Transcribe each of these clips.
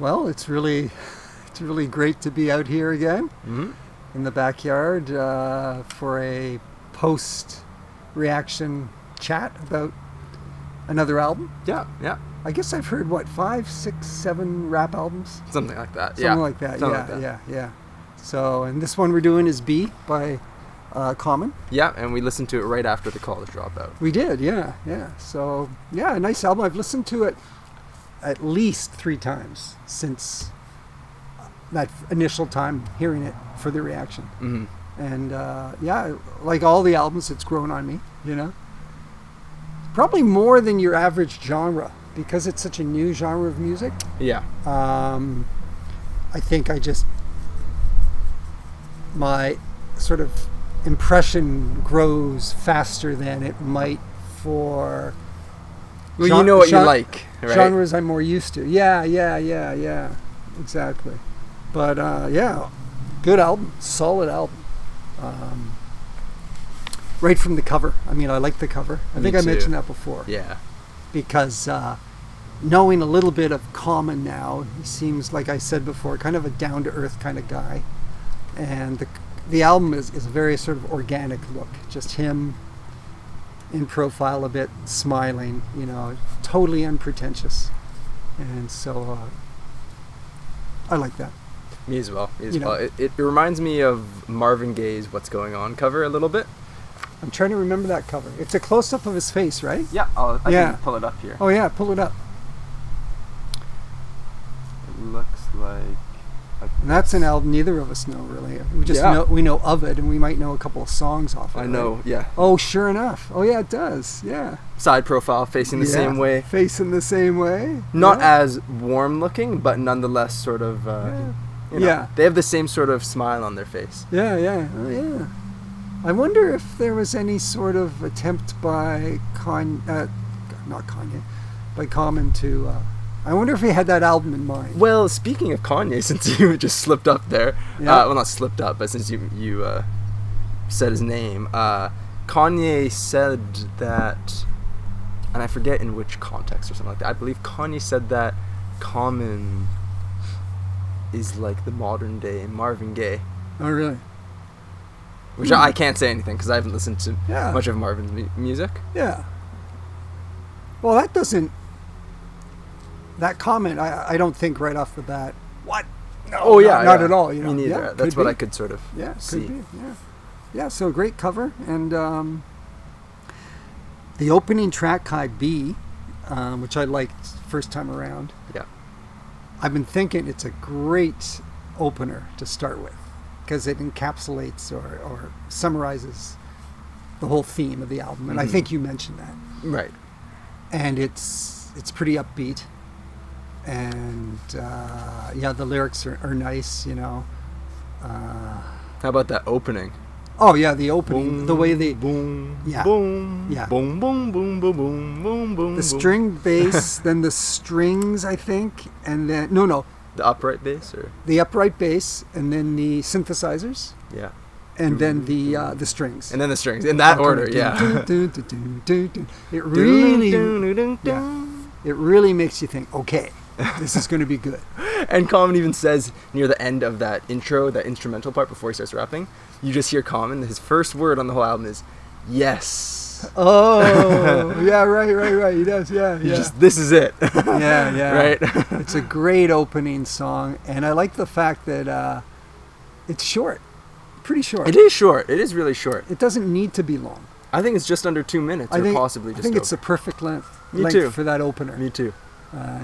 Well, it's really great to be out here again in the backyard for a post-reaction chat about another album. Yeah. I guess I've heard, 5, 6, 7 rap albums? Something like that. Something like that, yeah. So, and this one we're doing is B by Common. Yeah, and we listened to it right after the College Dropout. We did, yeah. So, yeah, a nice album. I've listened to it at least 3 times since that initial time hearing it for the reaction. Mm-hmm. And like all the albums, it's grown on me, Probably more than your average genre because it's such a new genre of music. Yeah. I think my sort of impression grows faster than it might for... Well, you know what you like, right? Genres I'm more used to. Yeah. Exactly. But, good album. Solid album. Right from the cover. I mean, I like the cover. I think I mentioned that before. Yeah. Because knowing a little bit of Common now, he seems, like I said before, kind of a down-to-earth kind of guy. And the album is a very sort of organic look. Just him in profile a bit, smiling, totally unpretentious. And so I like that. Me as well. It reminds me of Marvin Gaye's What's Going On cover a little bit. I'm trying to remember that cover. It's a close-up of his face, right? Yeah, I can pull it up here. Oh yeah, pull it up. It looks like... And that's an album neither of us know, really. We just know of it, and we might know a couple of songs off of it. I know, right? yeah. Oh, sure enough. Oh yeah, it does, yeah. Side profile facing the same way. Facing the same way. Not as warm-looking, but nonetheless sort of... They have the same sort of smile on their face. Yeah. Oh, yeah. I wonder if there was any sort of attempt by by Common to... I wonder if he had that album in mind. Well, speaking of Kanye, since you just slipped up there... Yeah. Well, not slipped up, but since you said his name, Kanye said that... And I forget in which context or something like that. I believe Kanye said that Common is like the modern day Marvin Gaye. Oh, really? Which I can't say anything because I haven't listened to much of Marvin's music. Yeah. Well, that comment, I don't think right off the bat, what? No, not at all. Me neither. Yeah, that's what I could sort of see. Could be. Yeah, so great cover. And the opening track, Kai B, which I liked first time around. Yeah. I've been thinking it's a great opener to start with because it encapsulates or summarizes the whole theme of the album. And I think you mentioned that. Right. And it's pretty upbeat. And the lyrics are nice, How about that opening? Oh yeah, the opening, boom, the way they boom, boom, boom, boom, boom, boom, boom, boom, boom. The string bass, then the strings, I think, and then the upright bass or the upright bass, and then the synthesizers. Yeah. And then the strings. And then the strings in that order, yeah. It really makes you think, okay, this is going to be good. And Common even says near the end of that intro, that instrumental part before he starts rapping, you just hear Common, his first word on the whole album is, yes. Oh, yeah, right. He does, yeah. This is it. Yeah. Right? It's a great opening song, and I like the fact that it's short. Pretty short. It is short. It is really short. It doesn't need to be long. I think it's just under 2 minutes, possibly just I think it's the perfect length too. For that opener. Me too.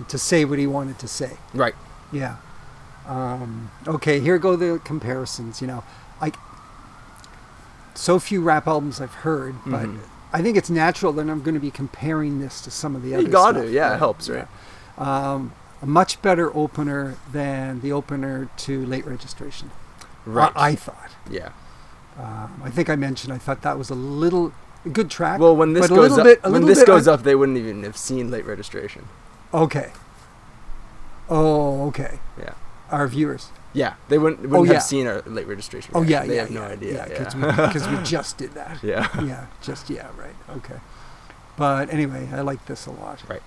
To say what he wanted to say. Right. Yeah. Okay, here go the comparisons. So few rap albums I've heard, but I think it's natural that I'm going to be comparing this to some of the other stuff. You got to, yeah, it helps, right? A much better opener than the opener to Late Registration. Right. I thought. Yeah. I think I mentioned I thought that was a good track. Well, when this goes up, they wouldn't even have seen Late Registration. Okay. Oh, okay. Yeah. Our viewers. Yeah, they wouldn't have seen our Late Registration. Oh yeah, they have no idea. Because we just did that. Yeah. Right. Okay. But anyway, I like this a lot. Right.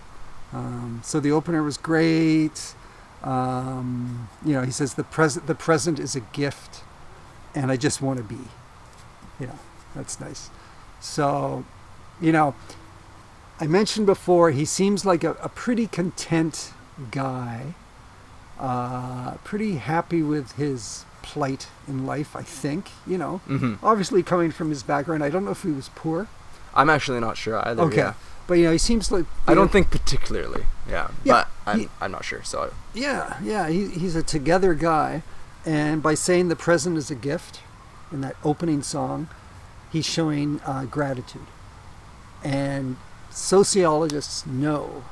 So the opener was great. He says the present is a gift, and I just want to be. That's nice. So, I mentioned before, he seems like a pretty content guy, pretty happy with his plight in life, I think. Obviously coming from his background, I don't know if he was poor. I'm actually not sure either. Okay. Yeah. But he seems like I don't think particularly. Yeah. Yeah, but I'm not sure. So he's a together guy, and by saying the present is a gift in that opening song, he's showing gratitude. And sociologists know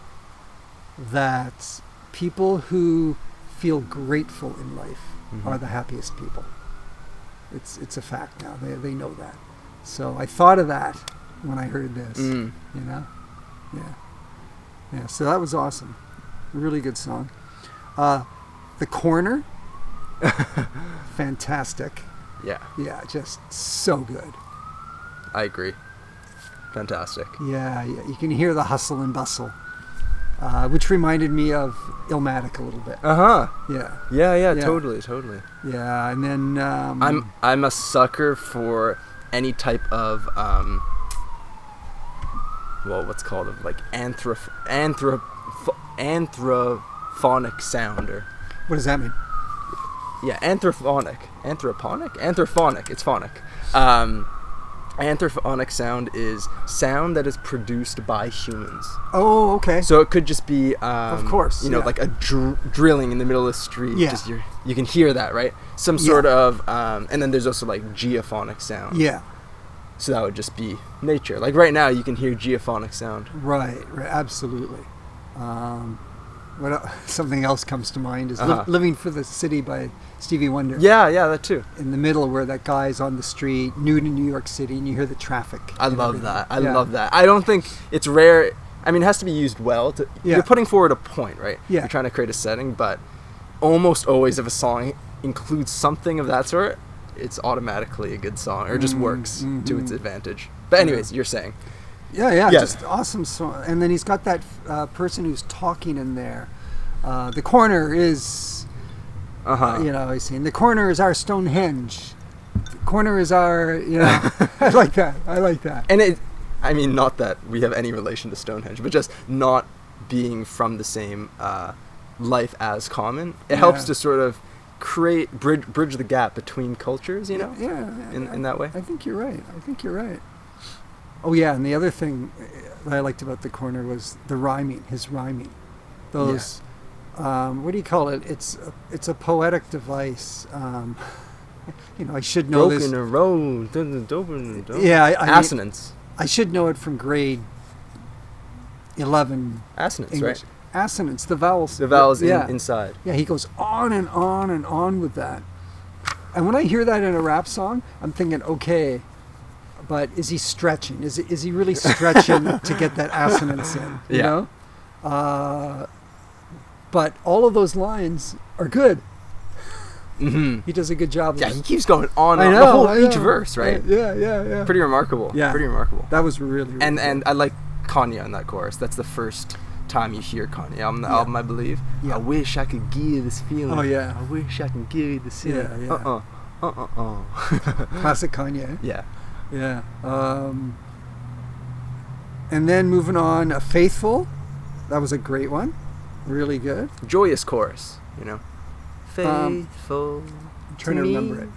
that people who feel grateful in life are the happiest people. It's a fact now. They know that. So I thought of that when I heard this. Yeah. So that was awesome. Really good song. The Corner, fantastic. Yeah, just so good. I agree. Fantastic. Yeah, you can hear the hustle and bustle, which reminded me of Illmatic a little bit. Yeah, totally. Yeah, and then I'm a sucker for any type of what's called of like anthrophonic sound, or what does that mean? Yeah, anthrophonic. It's phonic. Anthrophonic sound is sound that is produced by humans. Oh, okay. So it could just be, of course, like a drilling in the middle of the street. Yeah. Just you can hear that, right? Some sort of, and then there's also like geophonic sound. Yeah. So that would just be nature. Like right now, you can hear geophonic sound. Right, absolutely. Something else comes to mind is Living for the City by Stevie Wonder. Yeah, that too. In the middle where that guy's on the street, new to New York City, and you hear the traffic. I love that. I love that. I don't think it's rare. I mean, it has to be used well. You're putting forward a point, right? Yeah. You're trying to create a setting, but almost always if a song includes something of that sort, it's automatically a good song, or just works to its advantage. But anyways, you're saying. Yeah, just awesome song. And then he's got that person who's talking in there. The corner is, he's saying, the corner is our Stonehenge. The corner is our, I like that. And not that we have any relation to Stonehenge, but just not being from the same life as Common. It helps to sort of bridge the gap between cultures, in that way. I think you're right. Oh yeah, and the other thing that I liked about the corner was his rhyming. Those, what do you call it? It's a poetic device. I should know this. Broken road. Yeah, assonance. I should know it from grade 11. Assonance, English. right? Assonance, the vowels. The vowels inside. Yeah, he goes on and on and on with that. And when I hear that in a rap song, I'm thinking, okay, but is he stretching? Is he really stretching to get that assonance in? You know? But all of those lines are good. Mm-hmm. He does a good job. Yeah, he keeps going on and on. Each verse, right? Yeah. Pretty remarkable. Yeah. Pretty remarkable. That was really and good. And I like Kanye on that chorus. That's the first time you hear Kanye on the album, I believe. Yeah. I wish I could give you this feeling. Oh yeah. I wish I could give you this feeling. Yeah. Classic Kanye. Yeah. Yeah. And then moving on, Faithful. That was a great one. Really good. Joyous chorus, Faithful. I'm trying to remember it.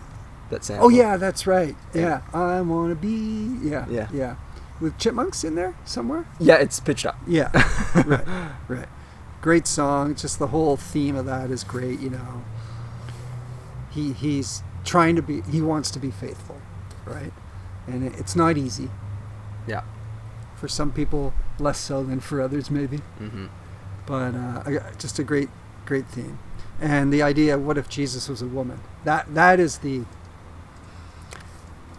That sound. Oh yeah, that's right. Yeah. I wanna be. Yeah. With Chipmunks in there somewhere? Yeah, it's pitched up. Yeah. Right. Great song. Just the whole theme of that is great, He's trying to be, he wants to be faithful, right? And it's not easy. Yeah. For some people, less so than for others, maybe. Mm-hmm. But just a great theme. And the idea, what if Jesus was a woman? That is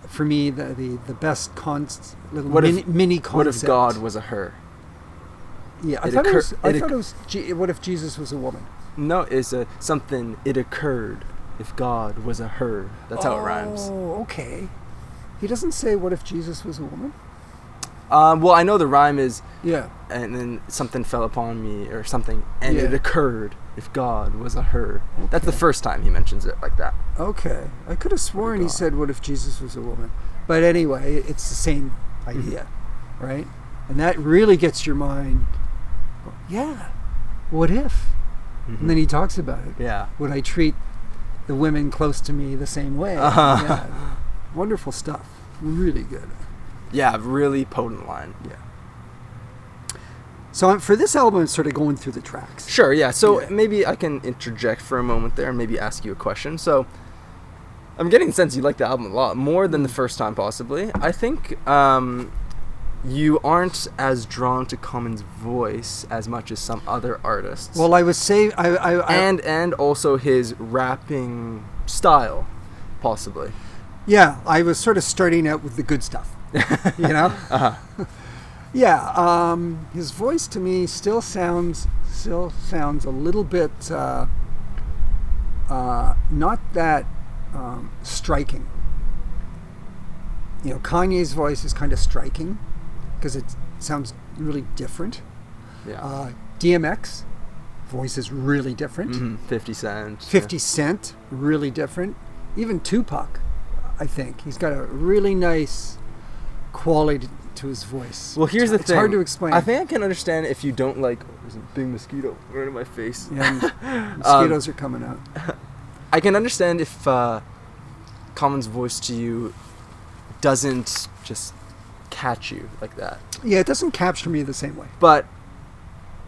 for me, the best mini concept. What if God was a her? Yeah, I thought it was what if Jesus was a woman? No, it's something, it occurred if God was a her. That's how it rhymes. Oh, okay. He doesn't say what if Jesus was a woman? Well, I know the rhyme is, Yeah. and then something fell upon me or something, and Yeah. it occurred if God was a her. That's the Okay. first time he mentions it like that. Okay. I could have sworn he God. said, "What if Jesus was a woman?" But anyway, it's the same idea, right? And that really gets your mind. Yeah. What if? And then he talks about it. Yeah. Would I treat the women close to me the same way? Uh-huh. Yeah. Wonderful stuff. Really good. Yeah, really potent line. Yeah. So for this album, I'm sort of going through the tracks. Sure, yeah. So Yeah. maybe I can interject for a moment there and maybe ask you a question. So I'm getting the sense you like the album a lot, more than the first time possibly. I think you aren't as drawn to Common's voice as much as some other artists. Well, I was saying, and also his rapping style, possibly. yeah, I was sort of starting out with the good stuff, you know? Uh-huh. Yeah, his voice to me still sounds a little bit not that striking. You know, Kanye's voice is kind of striking because it sounds really different. Yeah. DMX voice is really different. 50 Cent. 50 Cent, really different. Even Tupac, I think he's got a really nice quality to his voice. Well, here's the It's thing. hard to explain. I think I can understand if you don't like. There's a big mosquito right in my face. Yeah, mosquitoes are coming out. I can understand if Common's voice to you doesn't just catch you like that. Yeah, it doesn't capture me the same way. But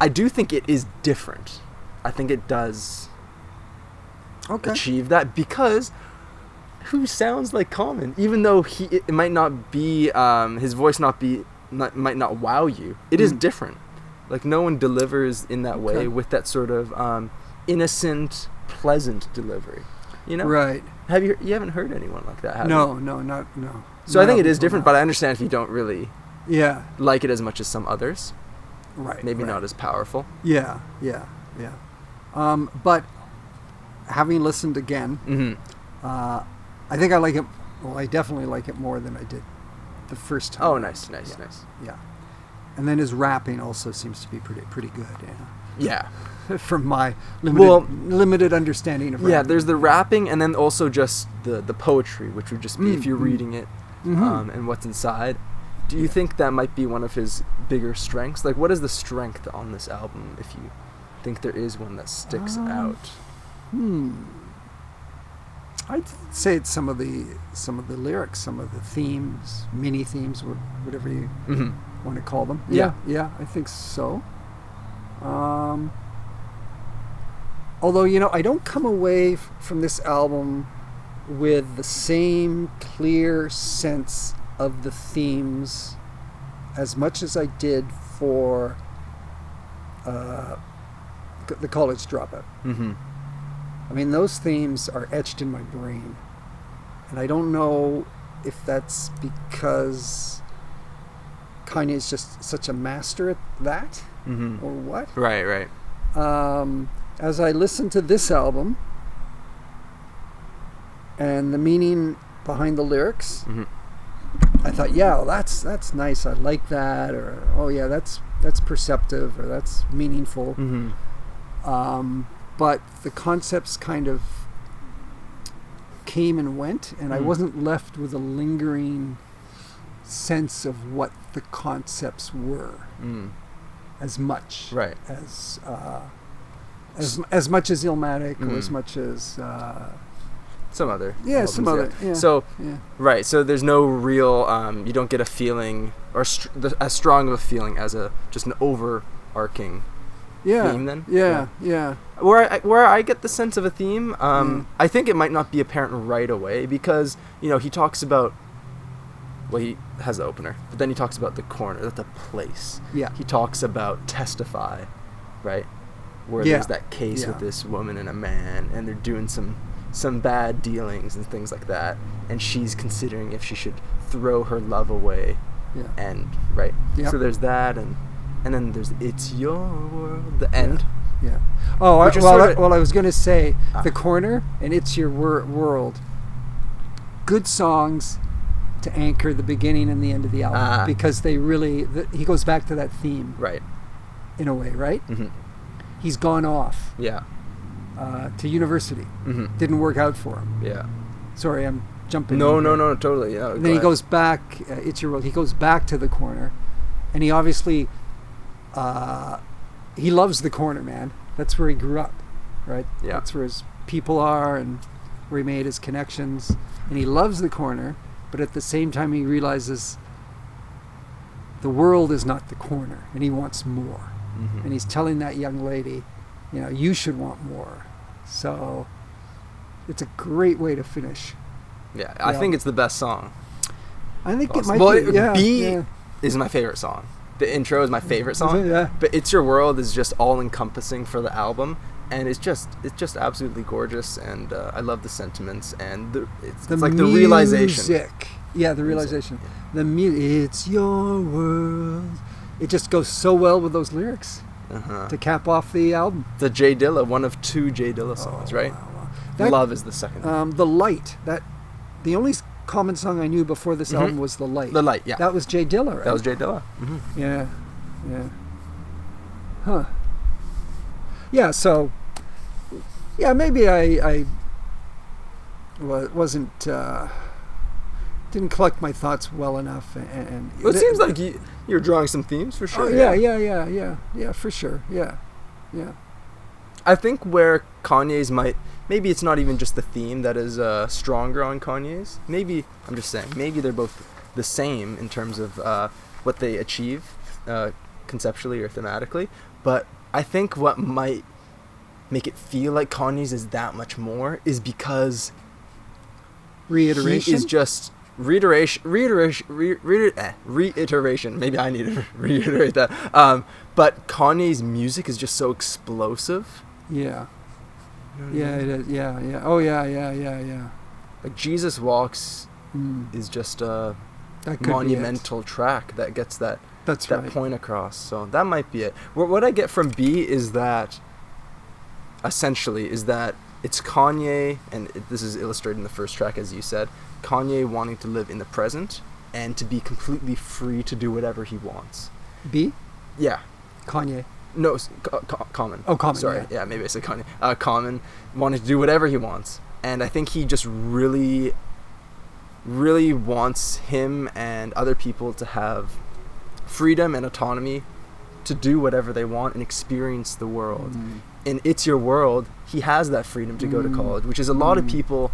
I do think it is different. I think it does Okay. achieve that because who sounds like Common? Even though it might not be his voice might not wow you. It is different. Like no one delivers in that way Okay. with that sort of innocent, pleasant delivery. You know? Right. You haven't heard anyone like that, have you? No. So I think it is different, but I understand if you don't really Yeah. like it as much as some others. Right. Maybe right. not as powerful. Yeah. But having listened again, Mm-hmm. I think I like it. Well, I definitely like it more than I did the first time. Oh, nice. Yeah. And then his rapping also seems to be pretty good. Yeah. From my Well- limited understanding of Yeah, rapping. there's the rapping and then also just the poetry, which would just be if you're reading it Mhm. and what's inside. Do you think that might be one of his bigger strengths? Like, what is the strength on this album, if you think there is one that sticks out? I'd say it's some of the lyrics, some of the themes, mini themes, whatever you Mm-hmm. want to call them. Yeah. Yeah, I think so. Although, I don't come away from this album with the same clear sense of the themes as much as I did for the College Dropout. Mm-hmm. I mean, those themes are etched in my brain. And I don't know if that's because Kanye is just such a master at that Mm-hmm. or what. Right. As I listened to this album and the meaning behind the lyrics, Mm-hmm. I thought, yeah, well, that's nice. I like that. Or, oh, yeah, that's perceptive or that's meaningful. Mm-hmm. But the concepts kind of came and went, and I wasn't left with a lingering sense of what the concepts were as much Right. as much as Illmatic or as much as Some other. some albums, other. Yeah. So, yeah. right. So there's no real. You don't get a feeling or as strong of a feeling as just an overarching Yeah. theme. Then. Yeah. Where I get the sense of a theme, I think it might not be apparent right away because he talks about. Well, he has the opener, but then he talks about the corner, that's the place. Yeah. He talks about Testify, right? Where Yeah. there's that case Yeah. with this woman and a man, and they're doing some bad dealings and things like that, and she's considering if she should throw her love away. Yeah. And right. Yep. So there's that, and then there's "It's Your World," the end. Yeah. Oh, Which is sorta- I was going to say the corner and It's Your World. Good songs, to anchor the beginning and the end of the album because they really he goes back to that theme, right, in a way, right? Mm-hmm. He's gone off to university. Mm-hmm. Didn't work out for him. Yeah. Sorry, I'm jumping. No, totally. Yeah. And then he goes back. It's your world. He goes back to the corner, and he obviously he loves the corner, man. That's where he grew up, right? Yeah. That's where his people are and where he made his connections, and he loves the corner. But at the same time, he realizes the world is not the corner, and he wants more. Mm-hmm. And he's telling that young lady, you should want more. So it's a great way to finish. Yeah, I think it's the best song. I think Awesome. it might be. Yeah, B is my favorite song. The intro is my favorite song. Yeah. But It's Your World is just all encompassing for the album. And it's just absolutely gorgeous, and I love the sentiments, and it's like the realization. Yeah, the realization. The it's your world. It just goes so well with those lyrics to cap off the album. The Jay Dilla, one of 2 Jay Dilla songs, right? Wow. Love is the second. The Light. The only Common song I knew before this album was The Light. The Light, yeah. That was Jay Dilla, right? That was Jay Dilla. Mm-hmm. Yeah. Huh. Yeah, so, maybe I wasn't, didn't collect my thoughts well enough. And well, it seems like you're drawing some themes for sure. Oh, yeah, for sure, yeah. I think where Kanye's maybe it's not even just the theme that is stronger on Kanye's. Maybe, I'm just saying, maybe they're both the same in terms of what they achieve conceptually or thematically. But I think what might make it feel like Kanye's is that much more is because reiteration he is just reiteration. Maybe I need to reiterate that. But Kanye's music is just so explosive. Yeah. Yeah, it is. Yeah. Oh, yeah. Like Jesus Walks is just a monumental track that gets that point across. So that might be it. What I get from B is that essentially is that it's Kanye, and this is illustrated in the first track, as you said, Kanye wanting to live in the present and to be completely free to do whatever he wants. B? Yeah. Kanye. No, Common. Oh, Common. Sorry. Yeah, maybe I said Kanye. Common wanting to do whatever he wants. And I think he just really, really wants him and other people to have freedom and autonomy to do whatever they want and experience the world. In It's Your World, he has that freedom to go to college, which is a lot of people,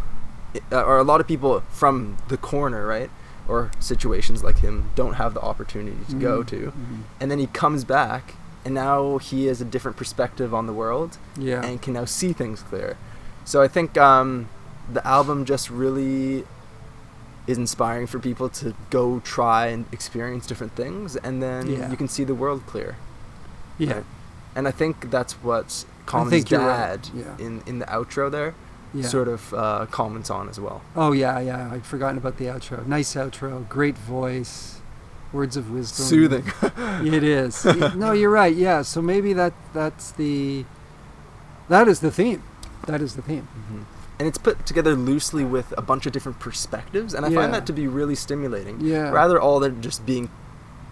or a lot of people from the corner, right? Or situations like him don't have the opportunity to go to. And then he comes back, and now he has a different perspective on the world and can now see things clear. So I think the album just really is inspiring for people to go try and experience different things, and then you can see the world clear. Yeah. Right? And I think that's what Common's dad in the outro there sort of comments on as well. Oh, yeah. I'd forgotten about the outro. Nice outro. Great voice. Words of wisdom. Soothing. It is. No, you're right. Yeah. So maybe that is the theme. That is the theme. And it's put together loosely with a bunch of different perspectives, and I find that to be really stimulating. Yeah. Rather all than just being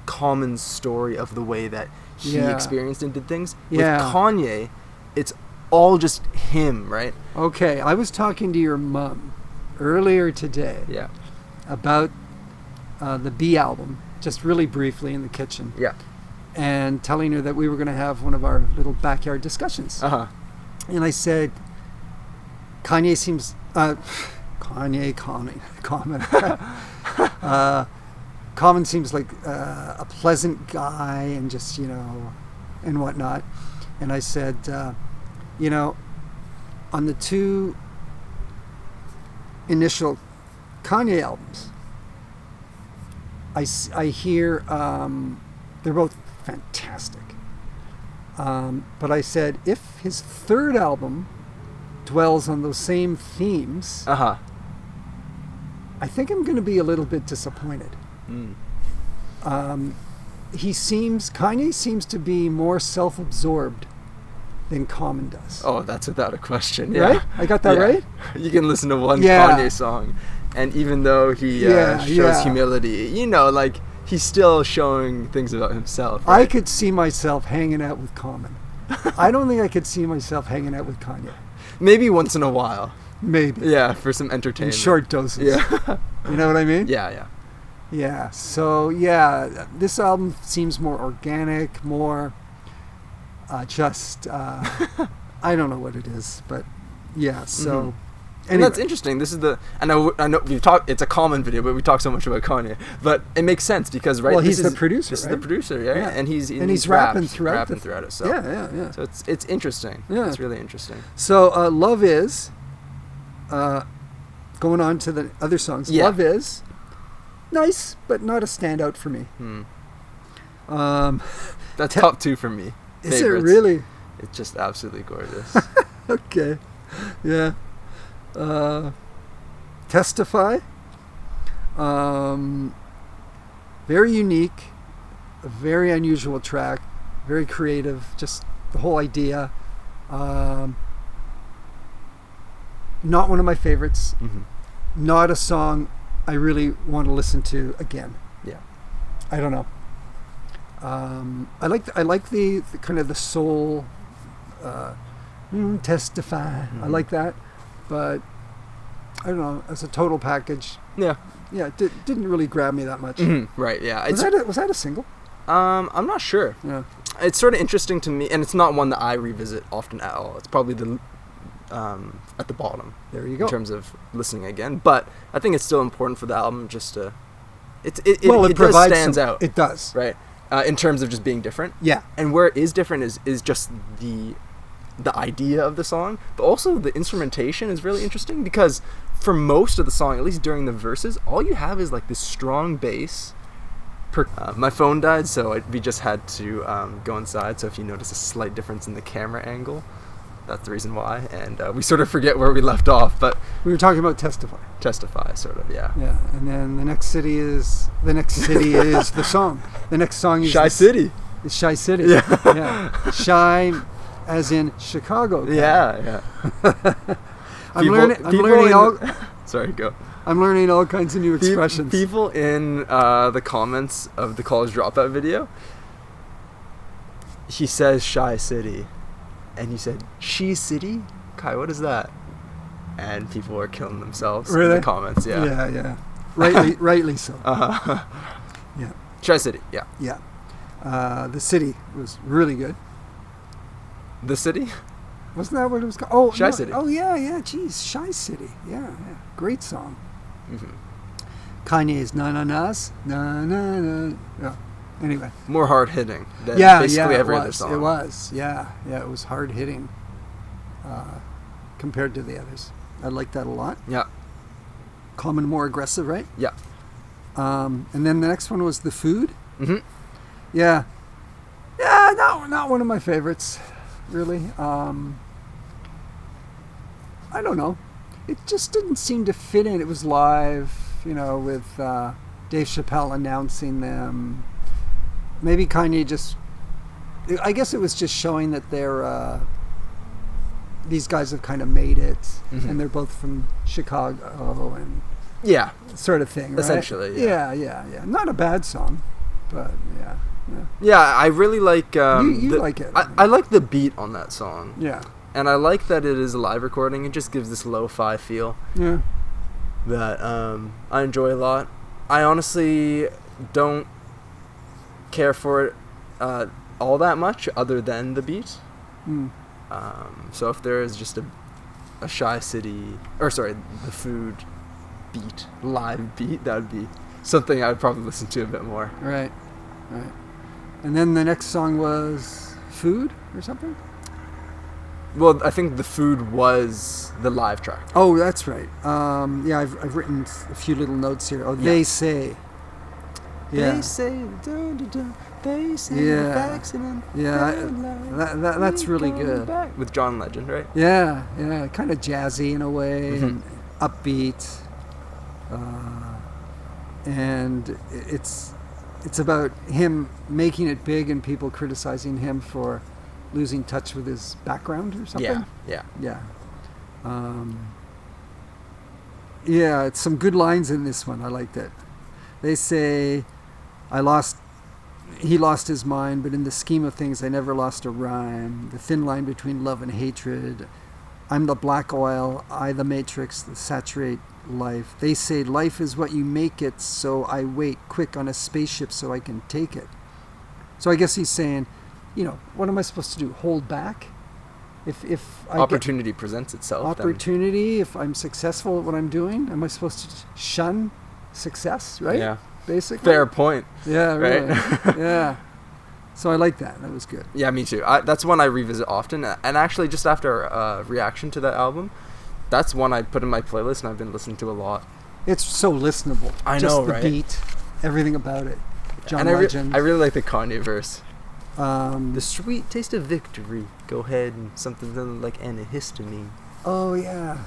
Common's story of the way that he experienced and did things. With Kanye, it's all just him, right? Okay. I was talking to your mom earlier today about the B album, just really briefly in the kitchen. Yeah. And telling her that we were going to have one of our little backyard discussions. And I said, Kanye seems Common seems like a pleasant guy and just and whatnot. And I said, on the 2 initial Kanye albums, I hear they're both fantastic. But I said, if his 3rd album dwells on those same themes, I think I'm going to be a little bit disappointed. Kanye seems to be more self-absorbed than Common does. Oh, that's without a question. Yeah. Right? I got that right? You can listen to one Yeah. Kanye song, and even though he shows Yeah. humility, like he's still showing things about himself. I Right? could see myself hanging out with Common. I don't think I could see myself hanging out with Kanye. Maybe once in a while. Maybe. Yeah, for some In entertainment. short doses. Yeah. You know what I mean? Yeah. Yeah. So, yeah, this album seems more organic, more just, I don't know what it is, but yeah, so. And that's interesting. This is I know it's a Common video, but we talk so much about Kanye. But it makes sense because, right? Well, he's the producer, This right? is the producer, yeah. Yeah. And he's rapping rapped throughout it. So Yeah. So it's interesting. Yeah. It's really interesting. So, Love Is, going on to the other songs. Yeah. Love Is, nice, but not a standout for me. That's top 2 for me. Is Favorites. it really? It's just absolutely gorgeous. Okay. Yeah. Testify. Very unique, a very unusual track, very creative, just the whole idea. Not one of my favorites. Not a song I really want to listen to again. Yeah. I don't know. I like the kind of the soul. Testify. I like that, but I don't know. As a total package, Yeah. it didn't really grab me that much. Right. Yeah. Was that a single? I'm not sure. Yeah. It's sort of interesting to me, and it's not one that I revisit often at all. It's probably at the bottom. There you go. In terms of listening again, but I think it's still important for the album just to. It provides does stands out. It does. Right. In terms of just being different. Yeah. And where it is different is just the idea of the song, but also the instrumentation is really interesting because for most of the song, at least during the verses, all you have is like this strong bass. My phone died, so we just had to go inside. So if you notice a slight difference in the camera angle, that's the reason why. And we sort of forget where we left off, but We were talking about Testify. Testify, sort of, yeah. Yeah, and then the next city is the song. The next song is Shy City. It's Shy City. Yeah. Shy, as in Chicago. Yeah. I'm learning all. Sorry, go. I'm learning all kinds of new expressions. People in the comments of the College Dropout video, he says Shy City, and he said, She City? Kai, what is that? And people were killing themselves in the comments, yeah. Yeah. Rightly so. Yeah. Shy City, yeah. Yeah. The city was really good. The City? Wasn't that what it was called? Oh, Shy City. Oh, yeah. Jeez, Shy City. Yeah. Great song. Mm-hmm. Kanye's Na Na Na's. Na Na Na. Yeah. Anyway. More hard-hitting than Yeah, basically every it other was. song. It was. Yeah, it was hard-hitting compared to the others. I like that a lot. Yeah. Common, more aggressive, right? Yeah. And then the next one was The Food. Mm-hmm. Yeah, not one of my favorites, really. I don't know. It just didn't seem to fit in. It was live, with Dave Chappelle announcing them. Maybe Kanye just... I guess it was just showing that these guys have kind of made it, and they're both from Chicago and Yeah. sort of thing, right? Essentially, yeah. Yeah. Not a bad song, but yeah. Yeah, I really like... You like it. I like the beat on that song. Yeah. And I like that it is a live recording. It just gives this lo-fi feel Yeah. that I enjoy a lot. I honestly don't care for it all that much other than the beat. So if there is just a Shy City... the Food beat, live beat, that would be something I would probably listen to a bit more. Right. And then the next song was Food or something? Well, I think The Food was the live track. Oh, that's right. Yeah, I've written a few little notes here. Oh, They Say. Yeah. They say, they say, Yeah. accident. Yeah, that's really good. With John Legend, right? Yeah, kind of jazzy in a way, and upbeat. And it's about him making it big and people criticizing him for losing touch with his background or something. Yeah. Yeah, it's some good lines in this one. I liked it. They say, he lost his mind, but in the scheme of things, I never lost a rhyme. The thin line between love and hatred. I'm the black oil, I the matrix, the saturate life. They say life is what you make it, so I wait quick on a spaceship so I can take it. So I guess he's saying, what am I supposed to do? Hold back? If opportunity presents itself. Opportunity, if I'm successful at what I'm doing, am I supposed to shun success, right? Yeah. Basically. Fair point. Yeah, really. Right? Yeah. So I like that. That was good. Yeah, me too. That's one I revisit often. And actually, just after a reaction to that album, that's one I put in my playlist and I've been listening to a lot. It's so listenable. I just know, the right? Beat, everything about it. John and Legend. I really like the Kanye verse. The The sweet taste of victory. Go ahead and something like antihistamine. Oh, yeah.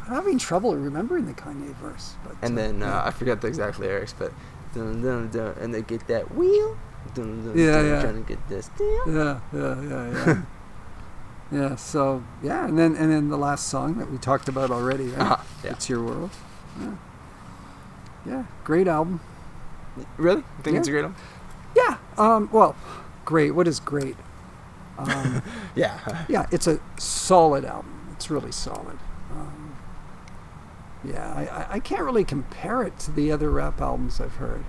I'm having trouble remembering the Kanye verse. But, And then I forget the exact lyrics, but dun, dun, dun, and they get that wheel. Dun, dun, Yeah, dun, yeah. Trying to get this deal. Yeah. Yeah, so, yeah, and then the last song that we talked about already, right? Yeah. It's Your World. Yeah, great album. Really? You think it's a Yeah. great album? Yeah, well, great. What is great? Yeah. Yeah, it's a solid album. It's really solid. I can't really compare it to the other rap albums I've heard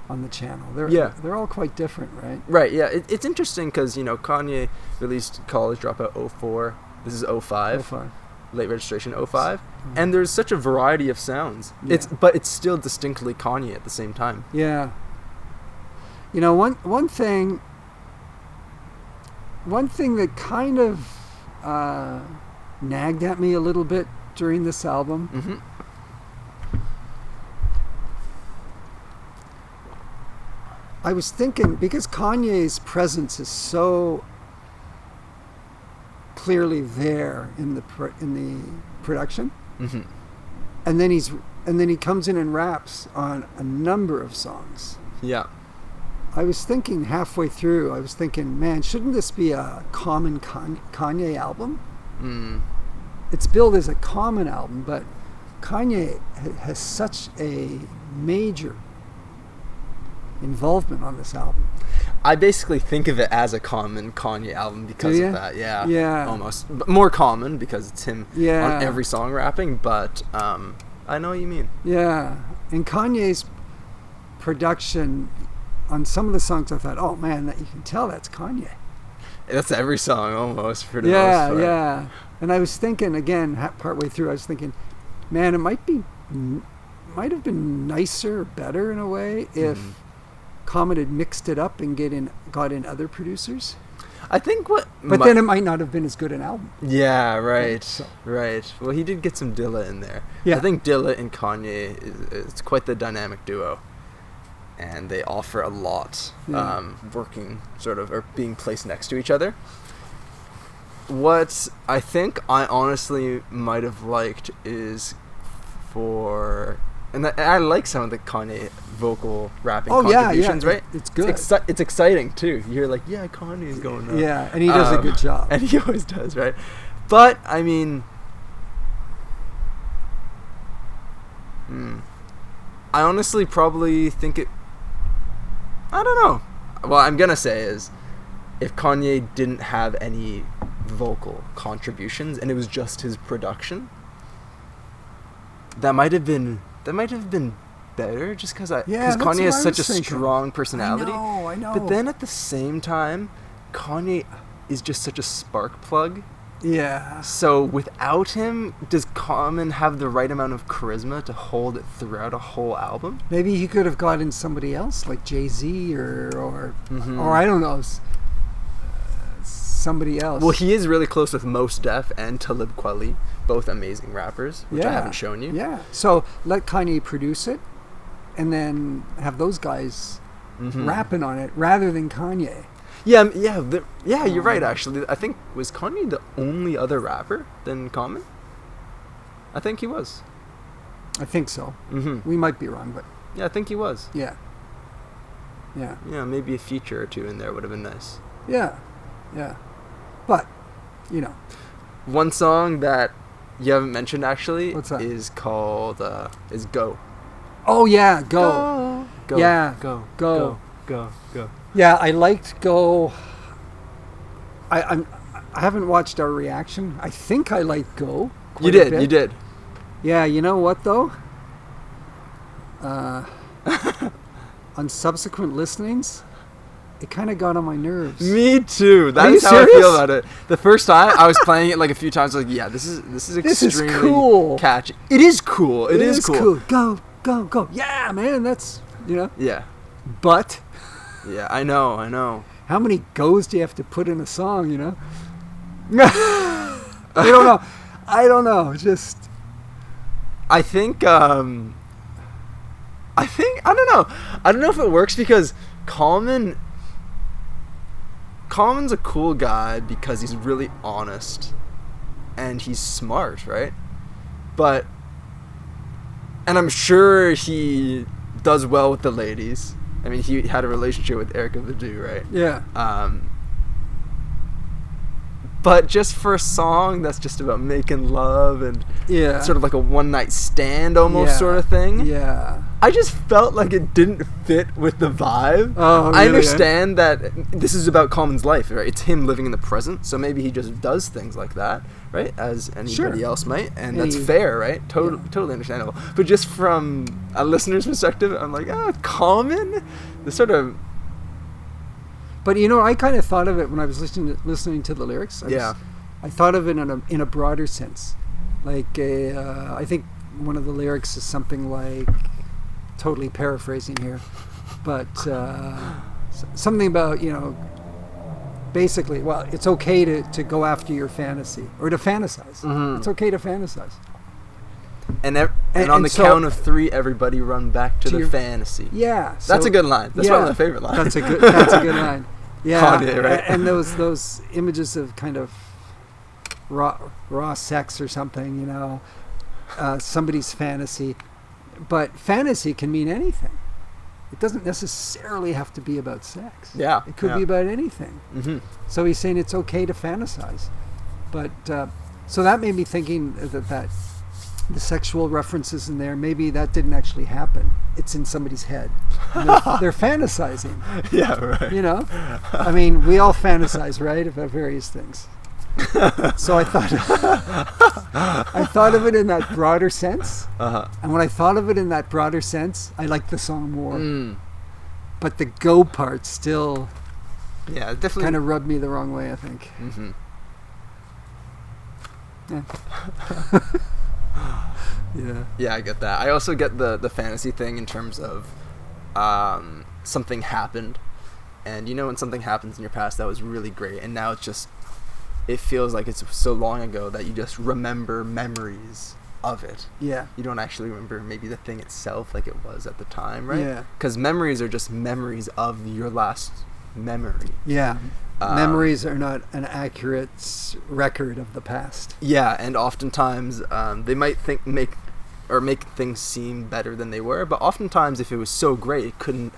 on the channel. They're all quite different, right? Right, yeah. It's interesting because, Kanye released College Dropout 04. This is 05. 05. Late registration 05. And there's such a variety of sounds. Yeah. But it's still distinctly Kanye at the same time. Yeah. One thing that kind of nagged at me a little bit during this album. Mm-hmm. I was thinking, because Kanye's presence is so clearly there in the production, Mm-hmm. and then he comes in and raps on a number of songs. Yeah. I was thinking halfway through, man, shouldn't this be a Common Kanye album? Mm. It's billed as a Common album, but Kanye has such a major involvement on this album. I basically think of it as a Common Kanye album because Do of ya? that. Yeah. Yeah. Almost. But more common because it's him Yeah. on every song rapping, but I know what you mean. Yeah, and Kanye's production on some of the songs, I thought, oh man, that you can tell that's Kanye. That's every song almost for the most part. Yeah. And I was thinking again, partway through, I was thinking, man, it might have been nicer, better in a way if Common had mixed it up and got in other producers. I think But then it might not have been as good an album. Yeah, right. So. Right. Well, he did get some Dilla in there. Yeah. I think Dilla and Kanye is quite the dynamic duo. And they offer a lot, working sort of, or being placed next to each other. What I think I honestly might have liked is and I like some of the Kanye vocal rapping contributions, right? It's good. It's exciting too. You're like, yeah, Kanye's going on. Yeah, and he does a good job. And he always does, right? But, I mean, I honestly probably think I don't know. What I'm going to say is, if Kanye didn't have any vocal contributions and it was just his production, that might have been better just because Kanye has such a strong personality. I know. But then at the same time, Kanye is just such a spark plug. Yeah. So without him, does Common have the right amount of charisma to hold it throughout a whole album? Maybe he could have gotten somebody else, like Jay-Z or I don't know, somebody else. Well, he is really close with Mos Def and Talib Kweli, both amazing rappers, which I haven't shown you. Yeah. So let Kanye produce it, and then have those guys rapping on it rather than Kanye. Yeah, you're right, actually. I think, was Kanye the only other rapper than Common? I think he was. I think so. Mm-hmm. We might be wrong, but... Yeah, I think he was. Yeah. Yeah, maybe a feature or two in there would have been nice. Yeah. But, you know. One song that you haven't mentioned actually What's that? is called is Go. Oh, yeah, Go. Go. Yeah, Go. Go. Go. Go. Yeah, I liked Go. I haven't watched our reaction. I think I liked Go. You did. Yeah, you know what though? On subsequent listenings, it kind of got on my nerves. Me too. That's how serious? I feel about it. The first time I was playing it like a few times, like, yeah, this is extremely cool. catchy. It is cool. It is cool. Go, go, go. Yeah, man, that's, you know. Yeah. But Yeah, I know. how many goes do you have to put in a song, you know? I don't know. Just I think I don't know. I don't know if it works because Common's a cool guy because he's really honest and he's smart, right? And I'm sure he does well with the ladies. I mean, he had a relationship with Erykah Badu, right? yeah. But just for a song that's just about making love and Yeah. sort of like a one-night stand almost sort of thing. Yeah. I just felt like it didn't fit with the vibe. Oh, I really, understand that this is about Common's life, right? It's him living in the present, so maybe he just does things like that, right? As anybody else might, and that's fair, right? Totally understandable. But just from a listener's perspective, I'm like, Common? The sort of... But you know, I kind of thought of it when I was listening to the lyrics. I thought of it in a broader sense. Like, I think one of the lyrics is something like, totally paraphrasing here, but something about, you know, basically, well, it's okay to go after your fantasy or to fantasize. Mm-hmm. It's okay to fantasize. And on the count of 3, everybody run back to the fantasy. Yeah, that's a good line. That's one of my favorite lines. That's a good line. Yeah, Kanye, right? And those images of kind of raw sex or something, you know, somebody's fantasy. But fantasy can mean anything. It doesn't necessarily have to be about sex. Yeah, it could be about anything. Mm-hmm. So he's saying it's okay to fantasize, but so that made me thinking that the sexual references in there, maybe that didn't actually happen. It's in somebody's head. They're fantasizing. Yeah, right. You know? I mean, we all fantasize, right, about various things. So I thought of it in that broader sense. Uh-huh. And when I thought of it in that broader sense, I liked the song more. But the go part still definitely kind of rubbed me the wrong way, I think. Mm-hmm. Yeah. Yeah, I get that. I also get the fantasy thing in terms of something happened, and you know when something happens in your past that was really great, and now it feels like it's so long ago that you just remember memories of it. Yeah. You don't actually remember maybe the thing itself like it was at the time, right? Yeah. Because memories are just memories of your last memory. Yeah. Memories are not an accurate record of the past. Yeah, and oftentimes they might make things seem better than they were, but oftentimes if it was so great, it couldn't.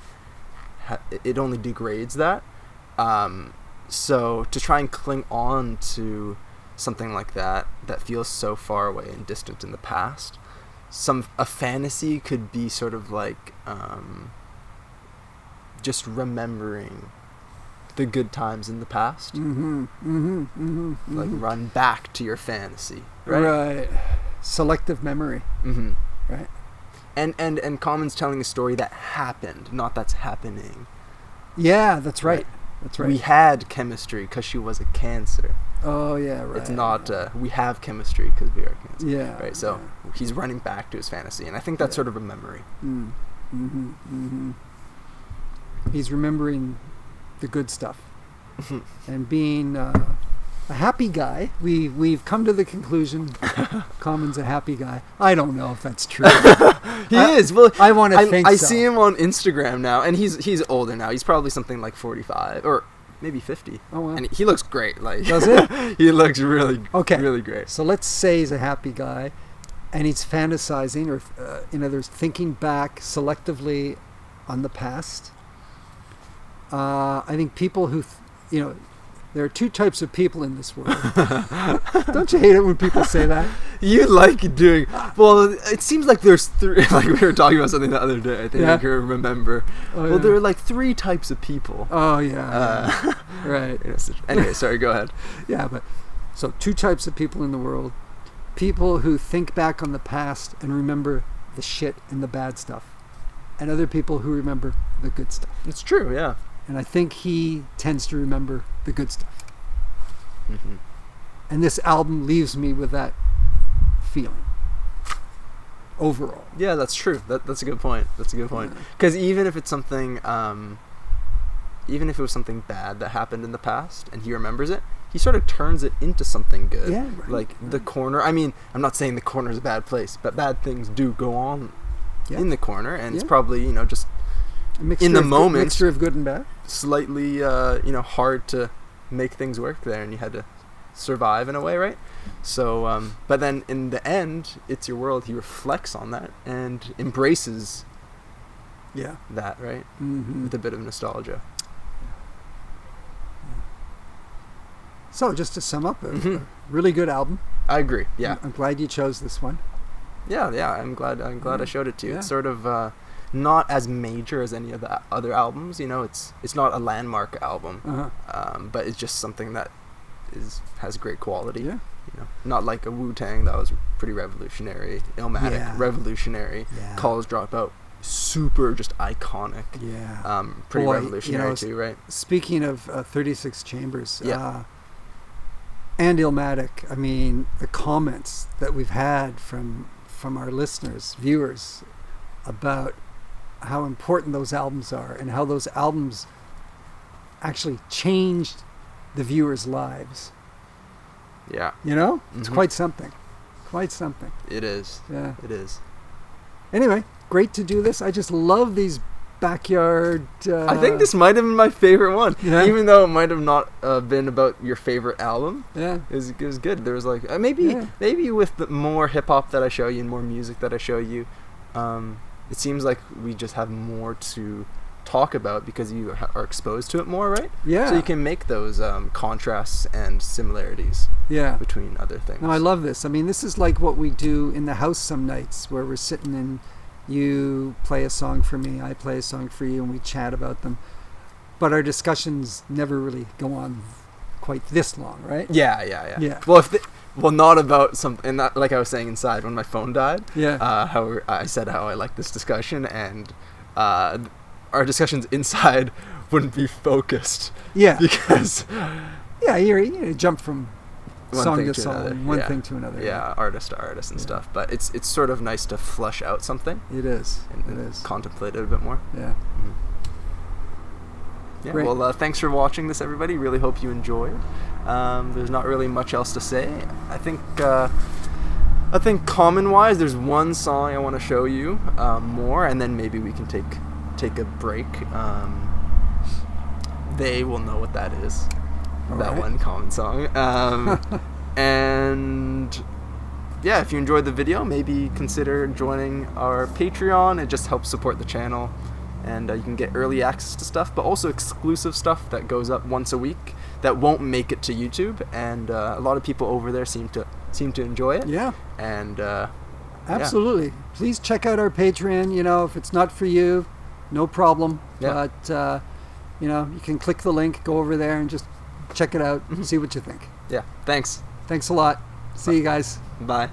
It only degrades that. So to try and cling on to something like that feels so far away and distant in the past, a fantasy could be sort of like just remembering the good times in the past. Like run back to your fantasy, right? Selective memory. Right. And Common's telling a story that happened, not that's happening. Yeah, that's right. That's right. We had chemistry because she was a Cancer. Oh yeah, right. It's not we have chemistry because we are Cancer. Yeah. Right. So he's running back to his fantasy, and I think that's sort of a memory. He's remembering the good stuff and being a happy guy. We've come to the conclusion Common's a happy guy. I don't know if that's true. He is. Well, I want to think I so. see him on Instagram now, and he's older now. He's probably something like 45 or maybe 50. Oh wow! And he looks great. Like, does it? He looks really great. So let's say he's a happy guy, and he's fantasizing, or in other words, thinking back selectively on the past. I think people who, there are two types of people in this world. Don't you hate it when people say that? You like doing... Well, it seems like there's three... Like we were talking about something the other day. I think I can remember. Oh, well, there are like three types of people. Oh, yeah. Right. Anyway, sorry, go ahead. Yeah, but... So, two types of people in the world. People who think back on the past and remember the shit and the bad stuff. And other people who remember the good stuff. It's true, yeah. And I think he tends to remember the good stuff. Mm-hmm. And this album leaves me with that feeling. Overall. Yeah, that's true. That's a good point. Because even if it's something, even if it was something bad that happened in the past and he remembers it, he sort of turns it into something good. Yeah, right, like the corner. I mean, I'm not saying the corner is a bad place, but bad things do go on in the corner, and it's probably, just in the moment, mixture of good and bad. Slightly, hard to make things work there, and you had to survive in a way, right? So, but then in the end, it's your world. He reflects on that and embraces that, right? Mm-hmm. With a bit of nostalgia. So, just to sum up, a really good album. I agree. Yeah, I'm glad you chose this one. Yeah. I'm glad I showed it to you. Yeah. It's sort of not as major as any of the other albums. It's not a landmark album, but it's just something that has great quality. Yeah. Not like a Wu-Tang that was pretty revolutionary, Illmatic revolutionary, College Dropout, super just iconic. Yeah. Pretty revolutionary too, right? Speaking of 36 Chambers. And Illmatic, I mean, the comments that we've had from our listeners, viewers, about how important those albums are and how those albums actually changed the viewers' lives. Yeah. It's quite something. Quite something. It is. Yeah. It is. Anyway, great to do this. I just love these backyard... I think this might have been my favorite one. Yeah. Even though it might have not been about your favorite album. Yeah. It was good. There was like... maybe with the more hip-hop that I show you and more music that I show you, it seems like we just have more to talk about because you are exposed to it more, right? Yeah. So you can make those contrasts and similarities between other things. No, I love this. I mean, this is like what we do in the house some nights where we're sitting and you play a song for me, I play a song for you, and we chat about them. But our discussions never really go on quite this long, right? Yeah. Well, not about something, and that, like I was saying inside when my phone died. Yeah. How I said how I like this discussion, and our discussions inside wouldn't be focused. Yeah. Because. Yeah, you jump from song to song, another. One thing to another. Yeah, artist to artist and stuff. But it's sort of nice to flush out something. It is. And contemplate it a bit more. Yeah. Mm-hmm. Yeah. Great. Well, thanks for watching this, everybody. Really hope you enjoyed. There's not really much else to say. I think common-wise, there's one song I want to show you more, and then maybe we can take a break. They will know what that is. All that right. one Common song. And yeah, if you enjoyed the video, maybe consider joining our Patreon. It just helps support the channel, and you can get early access to stuff, but also exclusive stuff that goes up once a week that won't make it to YouTube, and a lot of people over there seem to enjoy it. Yeah. And absolutely. Yeah. Please check out our Patreon. If it's not for you, no problem. Yeah. But you can click the link, go over there, and just check it out, see what you think. Yeah. Thanks a lot. See you guys. Bye.